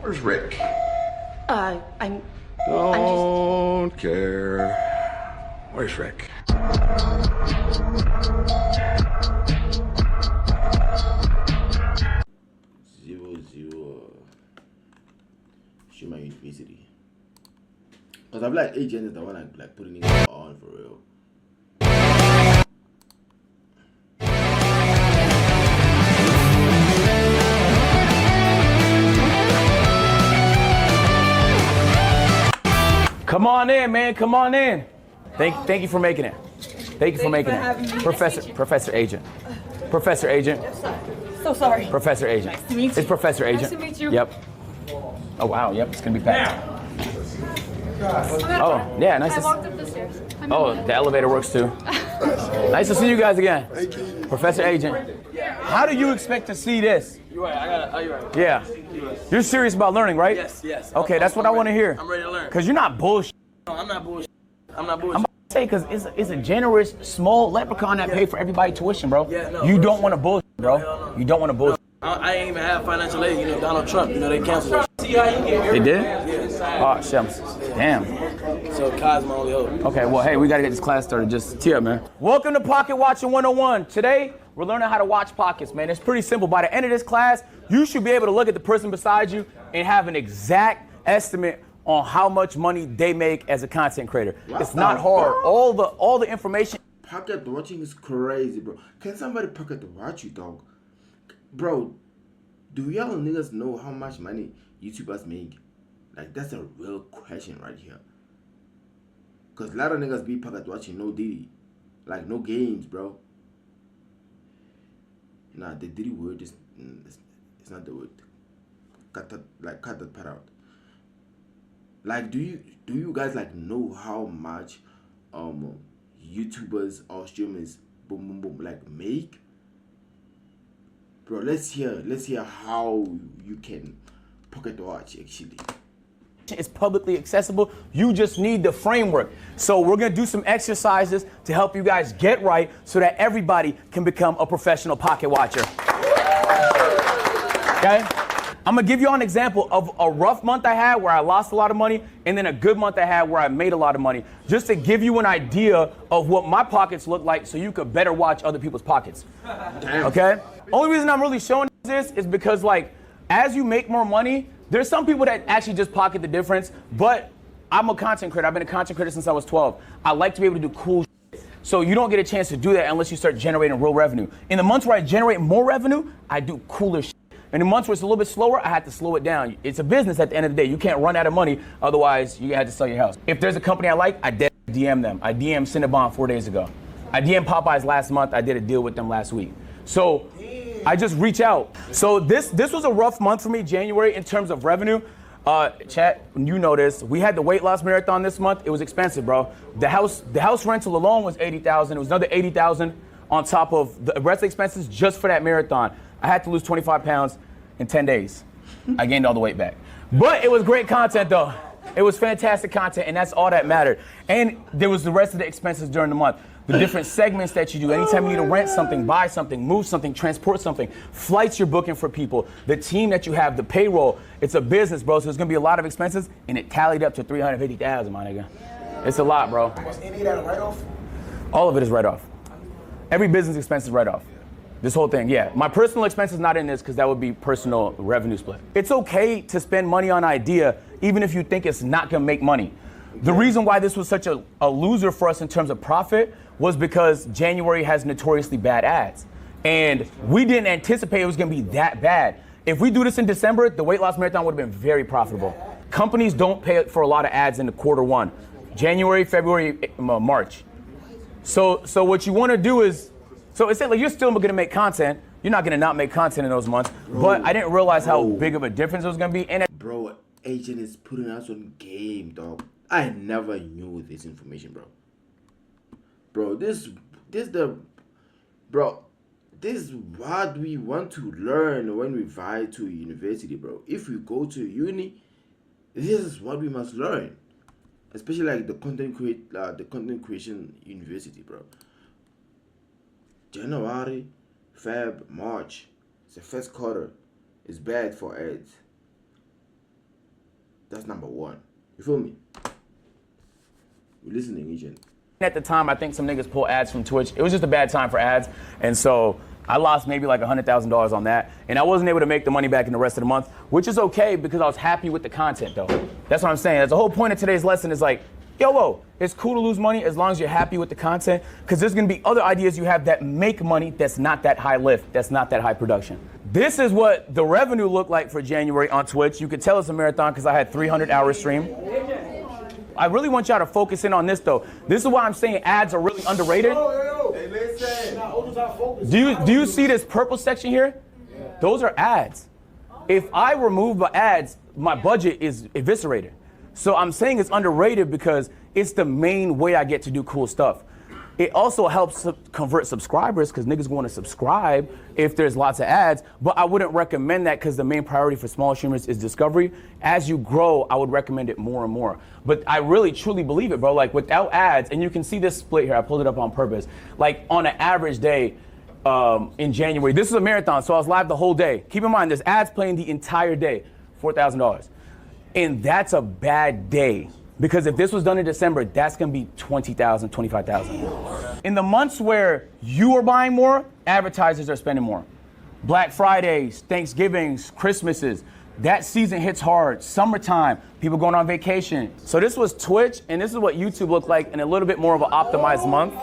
Where's Rick? I'm Don't care. Where's Rick? Shoot my university. Cause I'm like agent is the one I'm like putting it on for real. Come on in, man. Come on in. Thank you for making it. Thank you for making it. Professor Agent. Professor Agent. so sorry. Professor Agent. Nice to meet you. It's Professor Agent. Nice to meet you. Yep. Oh wow. Yep. It's gonna be packed. Oh yeah. Nice. I walked up the stairs. Oh, the elevator works too. Nice to see you guys again. Professor Agent. How do you expect to see this? You're right. You're right. Yeah. You're serious about learning, right? Yes. Okay, that's what I want to hear. I'm ready to learn. Cause you're not bullshit. No, I'm not bullshit. I'm I'm about to say, cause it's a generous, small leprechaun that paid for everybody tuition, bro. Yeah, no, you bro. don't want to bullshit, bro. No. You don't want to bullshit. I ain't even have financial aid. You know, Donald Trump. You know, they canceled that. See how you get here? They did? Yeah. Oh, shucks. Damn. So Kai's my only hope. Okay, well, hey, we gotta get this class started. Just tee up, man. Welcome to Pocket Watching 101. Today, we're learning how to watch pockets, man. It's pretty simple. By the end of this class, you should be able to look at the person beside you and have an exact estimate on how much money they make as a content creator. It's not hard. All the information. Pocket watching is crazy, bro. Can somebody pocket watch you, dog? Bro, do y'all niggas know how much money YouTubers make? Like, that's a real question right here. Cause a lot of niggas be pocket watching no Diddy. Like, no games, bro. Nah, the Diddy word is it's not the word. Cut that part out. Like, do you guys like know how much YouTubers or streamers boom like make? Bro, let's hear how you can pocket watch actually. It's publicly accessible. You just need the framework. So we're gonna do some exercises to help you guys get right so that everybody can become a professional pocket watcher. Okay? I'm gonna give you an example of a rough month I had where I lost a lot of money and then a good month I had where I made a lot of money. Just to give you an idea of what my pockets look like so you could better watch other people's pockets. Damn. Okay? Only reason I'm really showing this is because, like, as you make more money, there's some people that actually just pocket the difference, but I'm a content creator. I've been a content creator since I was 12. I like to be able to do cool shit. So you don't get a chance to do that unless you start generating real revenue. In the months where I generate more revenue, I do cooler shit. In the months where it's a little bit slower, I had to slow it down. It's a business at the end of the day. You can't run out of money, otherwise you had to sell your house. If there's a company I like, I DM them. I DM Cinnabon 4 days ago. I DM Popeyes last month. I did a deal with them last week. So I just reach out. So this was a rough month for me, January, in terms of revenue. Chat, you know this. We had the weight loss marathon this month. It was expensive, bro. The house rental alone was $80,000. It was another $80,000 on top of the rest of the expenses just for that marathon. I had to lose 25 pounds in 10 days. I gained all the weight back. But it was great content though. It was fantastic content and that's all that mattered. And there was the rest of the expenses during the month. The different segments that you do. Anytime you need to rent something, buy something, move something, transport something, flights you're booking for people, the team that you have, the payroll. It's a business, bro, so there's gonna be a lot of expenses and it tallied up to 350,000, my nigga. It's a lot, bro. Was any of that a write-off? All of it is write-off. Every business expense is write-off. This whole thing, yeah. My personal expense is not in this because that would be personal revenue split. It's okay to spend money on idea even if you think it's not gonna make money. The reason why this was such a loser for us in terms of profit was because January has notoriously bad ads. And we didn't anticipate it was gonna be that bad. If we do this in December, the weight loss marathon would have been very profitable. Companies don't pay for a lot of ads in the quarter one. January, February, March. So what you wanna do is, so it's like you're still gonna make content. You're not gonna not make content in those months. Bro, but I didn't realize how big of a difference it was gonna be. And bro, agent is putting us on game, dog. I never knew this information, bro. Bro, this is what we want to learn when we vie to university, bro. If we go to uni, this is what we must learn. Especially like the content creation university, bro. January, Feb, March, it's the first quarter. It's bad for ads. That's number one. You feel me? You're listening, agent. At the time, I think some niggas pull ads from Twitch. It was just a bad time for ads. And so I lost maybe like $100,000 on that. And I wasn't able to make the money back in the rest of the month, which is okay because I was happy with the content though. That's what I'm saying. That's the whole point of today's lesson is like, yo, whoa, it's cool to lose money as long as you're happy with the content because there's gonna be other ideas you have that make money that's not that high lift, that's not that high production. This is what the revenue looked like for January on Twitch. You could tell it's a marathon because I had 300-hour stream. I really want y'all to focus in on this though. This is why I'm saying ads are really underrated. Hey, listen. Do you see this purple section here? Those are ads. If I remove the ads, my budget is eviscerated. So I'm saying it's underrated because it's the main way I get to do cool stuff. It also helps convert subscribers because niggas want to subscribe if there's lots of ads, but I wouldn't recommend that because the main priority for small streamers is discovery. As you grow, I would recommend it more and more. But I really, truly believe it, bro. Like without ads, and you can see this split here, I pulled it up on purpose. Like on an average day in January, this is a marathon, so I was live the whole day. Keep in mind, there's ads playing the entire day, $4,000. And that's a bad day. Because if this was done in December, that's gonna be $20,000, $25,000. In the months where you are buying more, advertisers are spending more. Black Fridays, Thanksgivings, Christmases, that season hits hard. Summertime, people going on vacation. So this was Twitch, and this is what YouTube looked like in a little bit more of an optimized month.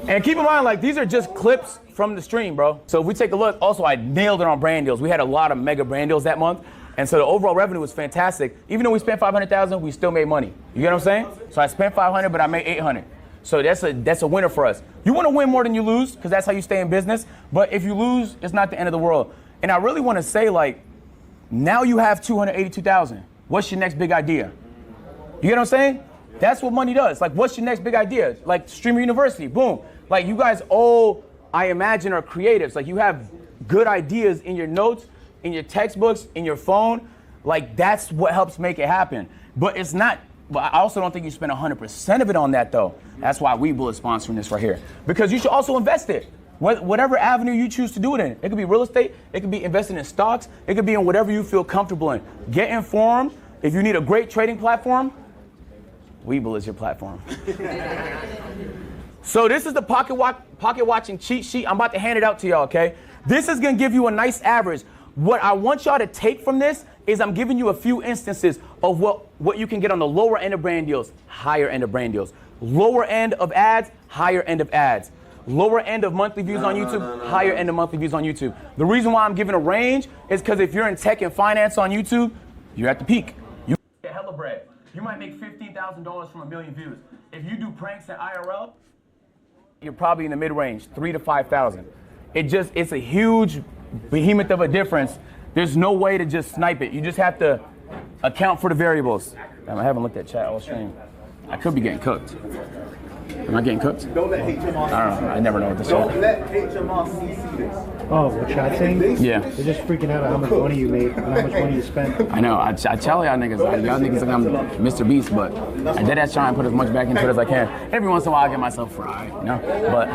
And keep in mind, like, these are just clips from the stream, bro. So if we take a look, also I nailed it on brand deals. We had a lot of mega brand deals that month. And so the overall revenue was fantastic. Even though we spent $500,000, we still made money. You get what I'm saying? So I spent $500, but I made $800. So that's a winner for us. You want to win more than you lose, because that's how you stay in business. But if you lose, it's not the end of the world. And I really want to say, like, now you have $282,000. What's your next big idea? You get what I'm saying? That's what money does. Like, what's your next big idea? Like Streamer University, boom. Like, you guys all, I imagine, are creatives. Like, you have good ideas in your notes, in your textbooks, in your phone. Like, that's what helps make it happen. But it's not, but I also don't think you spend 100% of it on that though. That's why Webull is sponsoring this right here. Because you should also invest it. Whatever avenue you choose to do it in. It could be real estate, it could be investing in stocks, it could be in whatever you feel comfortable in. Get informed. If you need a great trading platform, Webull is your platform. So this is the pocket watching cheat sheet. I'm about to hand it out to y'all, okay? This is gonna give you a nice average. What I want y'all to take from this is I'm giving you a few instances of what you can get on the lower end of brand deals, higher end of brand deals. Lower end of ads, higher end of ads. Lower end of monthly views on YouTube, higher end of monthly views on YouTube. The reason why I'm giving a range is because if you're in tech and finance on YouTube, you're at the peak. You get hella bread. You might make $15,000 from 1 million views. If you do pranks at IRL, you're probably in the mid-range, 3,000 to 5,000. It's a huge behemoth of a difference. There's no way to just snipe it. You just have to account for the variables. Damn, I haven't looked at chat all stream. I could be getting cooked. Am I getting cooked? Don't let HMR. I don't know. I never know what this is. Don't let HMR see this. Oh, what chat saying? Yeah. They're just freaking out at how much money you made and how much money you spent. I know. I tell y'all niggas think I'm Mr. Beast, but I did that try and put as much back into it as I can. Every once in a while, I get myself fried, you know? But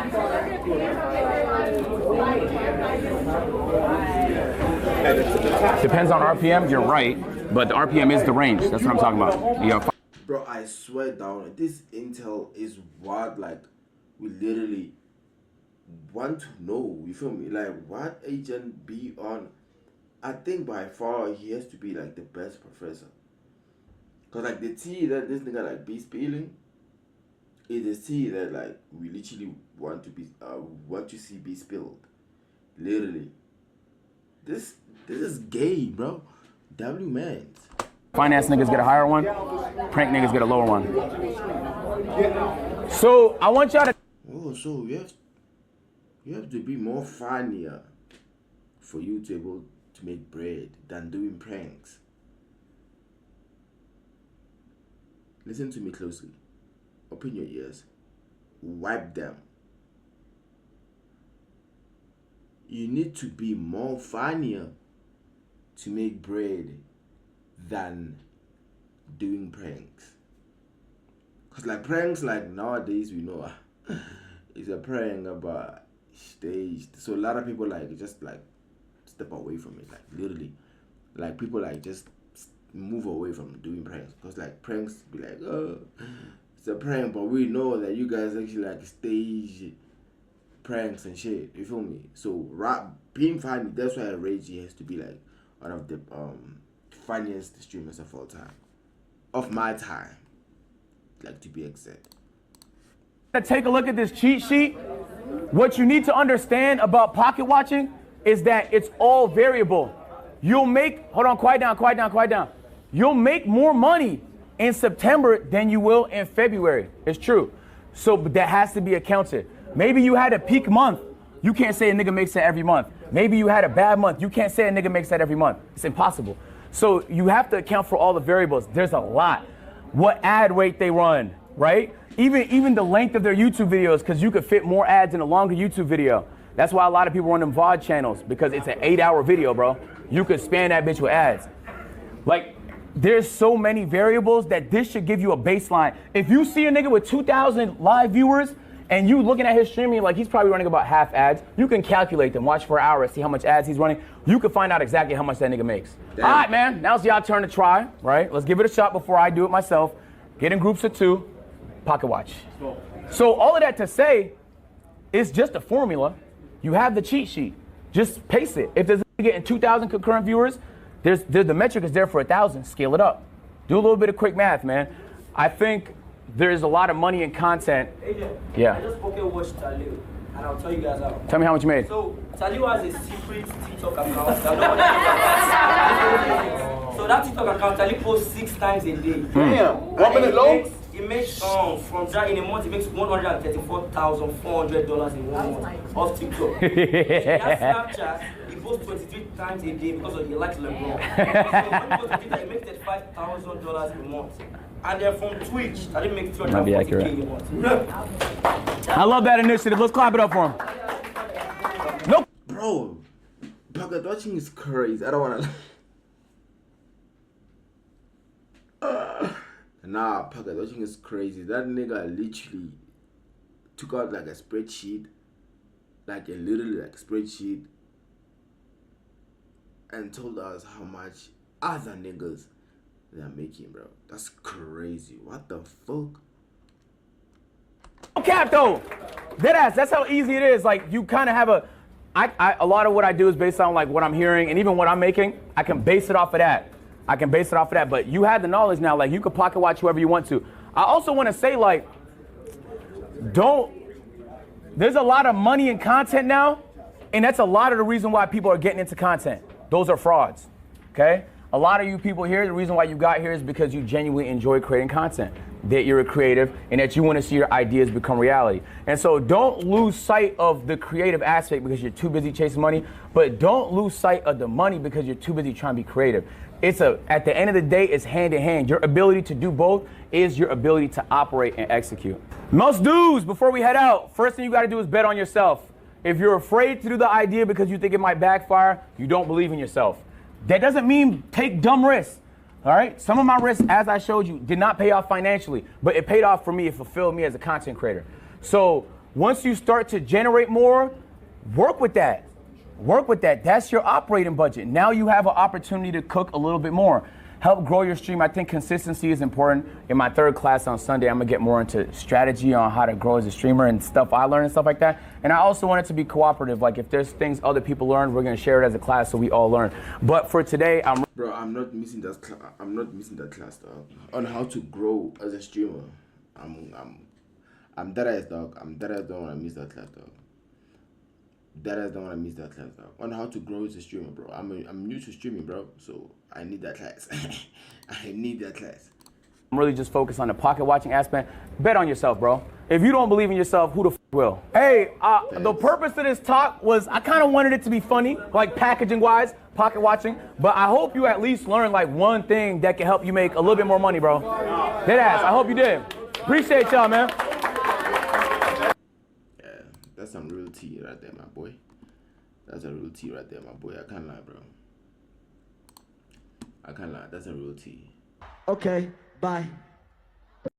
depends on RPM. You're right, but the RPM is the range. That's what I'm talking about. You know, Bro, I swear down, this intel is what, like, we literally want to know. You feel me? Like, what agent be on? I think by far he has to be like the best professor. Cause like the tea that this nigga like be spilling is the tea that like we literally want to see be spilled. Literally. This is gay, bro. W man. finance niggas get a higher one, prank niggas get a lower one. So I want y'all to. Oh, so you have to be more funnier for you to be able to make bread than doing pranks. Listen to me closely. Open your ears. Wipe them. You need to be more funnier to make bread than doing pranks. Cause like pranks, like nowadays we know it's a prank about staged. So a lot of people like just like step away from it, like literally. like people like just move away from doing pranks, because like pranks be like, oh, it's a prank, but we know that you guys actually like stage pranks and shit. You feel me? So being funny, that's why Reggie has to be like one of the funniest streamers of all time, of my time, like to be exact. Take a look at this cheat sheet. What you need to understand about pocket watching is that it's all variable. You'll make, hold on, quiet down. You'll make more money in September than you will in February. It's true. So that has to be accounted. Maybe you had a peak month. You can't say a nigga makes that every month. Maybe you had a bad month. You can't say a nigga makes that every month. It's impossible. So you have to account for all the variables. There's a lot. What ad rate they run, right? Even the length of their YouTube videos, because you could fit more ads in a longer YouTube video. That's why a lot of people run them VOD channels, because it's an 8-hour video, bro. You could span that bitch with ads. Like, there's so many variables that this should give you a baseline. If you see a nigga with 2,000 live viewers and you looking at his streaming, like he's probably running about half ads, you can calculate them, watch for an hour, see how much ads he's running. You can find out exactly how much that nigga makes. Damn. All right, man, now it's y'all turn to try, right? Let's give it a shot before I do it myself. Get in groups of 2, pocket watch. So all of that to say, it's just a formula. You have the cheat sheet. Just pace it. If there's a nigga getting 2,000 concurrent viewers, the metric is there for 1,000. Scale it up. Do a little bit of quick math, man. I think there's a lot of money in content. Adrian, yeah. I just pocket watched Talil, and I'll tell you guys how. Tell me how much you made. So Talil has a secret TikTok account. So that TikTok account, Talil posts 6 times a day. Damn. 1 minute long? It makes from that in a month. It makes $134,400 in 1 month off TikTok. That Snapchat, he posts 23 times a day because he likes LeBron. So when he goes to Twitter, he makes $35,000 a month. And then from Twitch, that makes $240K a month. I love that initiative. Let's clap it up for him. Nope. Bro, pocket watching is crazy. I don't wanna. Nah, pocket watching is crazy. That nigga literally took out like a spreadsheet, like a literally like spreadsheet, and told us how much other niggas they're making, bro. That's crazy. What the fuck? No cap though. Deadass, that's how easy it is. Like you kind of have a lot of what I do is based on like what I'm hearing, and even what I'm making, I can base it off of that. But you have the knowledge now, like you can pocket watch whoever you want to. I also want to say like, there's a lot of money in content now, and that's a lot of the reason why people are getting into content. Those are frauds, okay? A lot of you people here, the reason why you got here is because you genuinely enjoy creating content, that you're a creative, and that you want to see your ideas become reality. And so don't lose sight of the creative aspect because you're too busy chasing money, but don't lose sight of the money because you're too busy trying to be creative. At the end of the day, it's hand in hand. Your ability to do both is your ability to operate and execute. Most dudes, before we head out, first thing you gotta do is bet on yourself. If you're afraid to do the idea because you think it might backfire, you don't believe in yourself. That doesn't mean take dumb risks, all right? Some of my risks, as I showed you, did not pay off financially, but it paid off for me, it fulfilled me as a content creator. So once you start to generate more, work with that. That's your operating budget. Now you have an opportunity to cook a little bit more. Help grow your stream. I think consistency is important. In my 3rd class on Sunday, I'm gonna get more into strategy on how to grow as a streamer and stuff I learned and stuff like that. And I also want it to be cooperative. Like if there's things other people learn, we're gonna share it as a class so we all learn. But for today, I'm not missing that. I'm not missing that class, dog. On how to grow as a streamer. I'm dead ass, dog. I'm dead ass. Don't wanna miss that class, dog. On how to grow as a streamer, bro. I'm new to streaming, bro. So I need that class. I'm really just focused on the pocket watching aspect. Bet on yourself, bro. If you don't believe in yourself, who the f will? Hey, the purpose of this talk was I kind of wanted it to be funny, like packaging wise, pocket watching. But I hope you at least learned like one thing that can help you make a little bit more money, bro. Deadass, I hope you did. Appreciate y'all, man. That's some real tea right there, my boy. That's a real tea right there, my boy. I can't lie, bro. That's a real tea. Okay, bye.